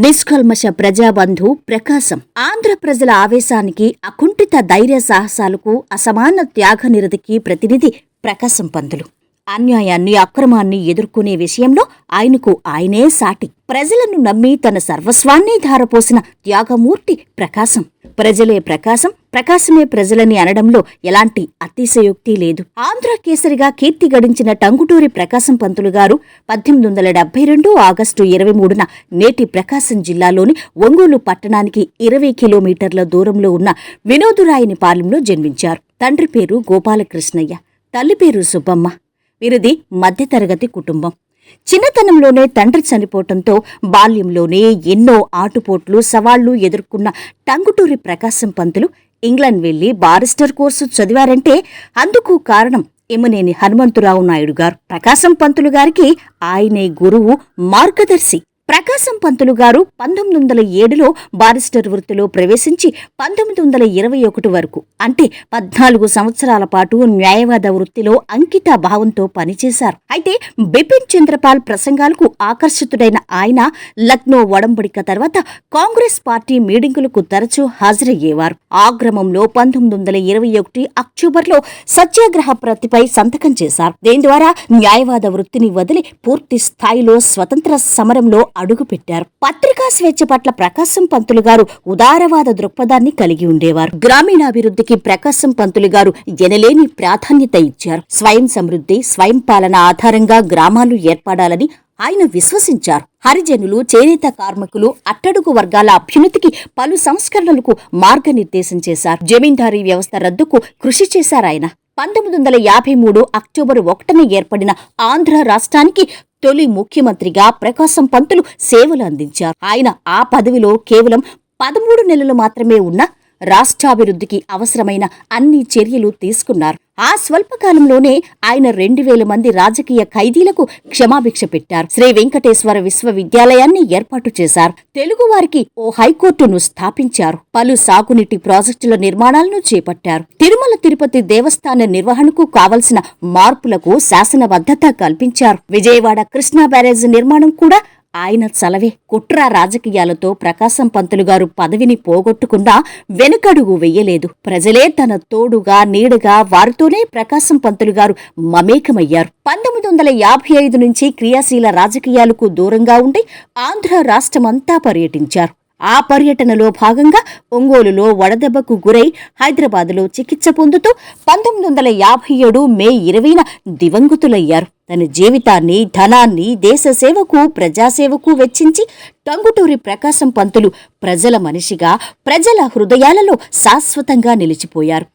నిష్కల్మష ప్రజాబంధు ప్రకాశం ఆంధ్ర ప్రజల ఆవేశానికి, అకుంఠిత ధైర్య సాహసాలకు, అసమాన త్యాగనిరతికి ప్రతినిధి ప్రకాశం పంతులు. అన్యాయాన్ని, అక్రమాన్ని ఎదుర్కొనే విషయంలో ఆయనకు ఆయనే సాటి. ప్రజలను నమ్మి తన సర్వస్వాన్ని ధారపోసిన త్యాగమూర్తి ప్రకాశం. ప్రజలే ప్రకాశం, ప్రకాశమే ప్రజలని అనడంలో ఎలాంటి అతిశయోక్తి లేదు. ఆంధ్ర కేసరిగా కీర్తి గడించిన టంగుటూరి ప్రకాశం పంతులు గారు 1872 ఆగస్టు 23న నేటి ప్రకాశం జిల్లాలోని ఒంగోలు పట్టణానికి 20 కిలోమీటర్ల దూరంలో ఉన్న వినోదురాయనిపాలెంలో జన్మించారు. తండ్రి పేరు గోపాలకృష్ణయ్య, తల్లి పేరు సుబ్బమ్మ. వీరిది మధ్యతరగతి కుటుంబం. చిన్నతనంలోనే తండ్రి చనిపోవటంతో బాల్యంలోనే ఎన్నో ఆటుపోట్లు, సవాళ్లు ఎదుర్కొన్న టంగుటూరి ప్రకాశం పంతులు ఇంగ్లాండ్ వెళ్లి బారిస్టర్ కోర్సు చదివారంటే అందుకు కారణం ఎమ్మినేని హనుమంతరావు నాయుడు గారు. ప్రకాశం పంతులు గారికి ఆయనే గురువు, మార్గదర్శి. ప్రకాశం పంతులు గారు 1907లో బారిస్టర్ వృత్తిలో ప్రవేశించి 1921 వరకు అంటే 14 సంవత్సరాల పాటు న్యాయవాద వృత్తిలో అంకిత భావంతో పనిచేశారు. అయితే బిపిన్ చంద్రపాల్ ప్రసంగాలకు ఆకర్షితుడైన ఆయన లక్నో ఒడంబడిక తర్వాత కాంగ్రెస్ పార్టీ మీటింగులకు తరచూ హాజరయ్యేవారు. ఆ క్రమంలో 1921 అక్టోబర్లో సత్యాగ్రహ ప్రతిపై సంతకం చేశారు. దీని ద్వారా న్యాయవాద వృత్తిని వదిలి పూర్తి స్థాయిలో స్వతంత్ర సమరంలో అడుగుపెట్టారు. పత్రికా స్వేచ్ఛ పట్ల ప్రకాశం పంతులు గారు ఉదారవాద దృక్పథాన్ని కలిగి ఉండేవారు. గ్రామీణాభివృద్ధికి ప్రకాశం పంతులు గారు ఎనలేని ప్రాధాన్యత ఇచ్చారు. స్వయం సమృద్ధి, స్వయం పాలన ఆధారంగా గ్రామాలు ఏర్పడాలని ఆయన విశ్వసించారు. హరిజనులు, చేనేత కార్మికులు, అట్టడుగు వర్గాల అభ్యున్నతికి పలు సంస్కరణలకు మార్గనిర్దేశం చేశారు. జమీందారీ వ్యవస్థ రద్దుకు కృషి చేశారాయన. 1953 అక్టోబర్ 1న ఏర్పడిన ఆంధ్ర రాష్ట్రానికి తొలి ముఖ్యమంత్రిగా ప్రకాశం పంతులు సేవలు అందించారు. ఆయన ఆ పదవిలో కేవలం 13 నెలలు మాత్రమే ఉన్న రాష్ట్రాభివృద్ధికి అవసరమైన అన్ని చర్యలు తీసుకున్నారు. ఆ స్వల్పకాలంలోనే ఆయన 2000 మంది రాజకీయ ఖైదీలకు క్షమాభిక్ష పెట్టారు. శ్రీ వెంకటేశ్వర విశ్వవిద్యాలయాన్ని ఏర్పాటు చేశారు. తెలుగువారికి ఓ హైకోర్టును స్థాపించారు. పలు సాగునీటి ప్రాజెక్టుల నిర్మాణాలను చేపట్టారు. తిరుమల తిరుపతి దేవస్థాన నిర్వహణకు కావలసిన మార్పులకు శాసనబద్ధత కల్పించారు. విజయవాడ కృష్ణా బ్యారేజ్ నిర్మాణం కూడా ఆయన చలవే. కుట్ర రాజకీయాలతో ప్రకాశం పంతులు గారు పదవిని పోగొట్టుకున్నా వెనుకడుగు వెయ్యలేదు. ప్రజలే తన తోడుగా, నీడగా, వారితోనే ప్రకాశం పంతులు గారు మమేకమయ్యారు. 1955 నుంచి క్రియాశీల రాజకీయాలకు దూరంగా ఉండి ఆంధ్ర రాష్ట్రమంతా పర్యటించారు. ఆ పర్యటనలో భాగంగా ఒంగోలులో వడదెబ్బకు గురై హైదరాబాదులో చికిత్స పొందుతూ 1957 మే 20న దివంగతులయ్యారు. తన జీవితాన్ని, ధనాన్ని దేశ సేవకు, ప్రజాసేవకు వెచ్చించి టంగుటూరి ప్రకాశం పంతులు ప్రజల మనిషిగా, ప్రజల హృదయాలలో శాశ్వతంగా నిలిచిపోయారు.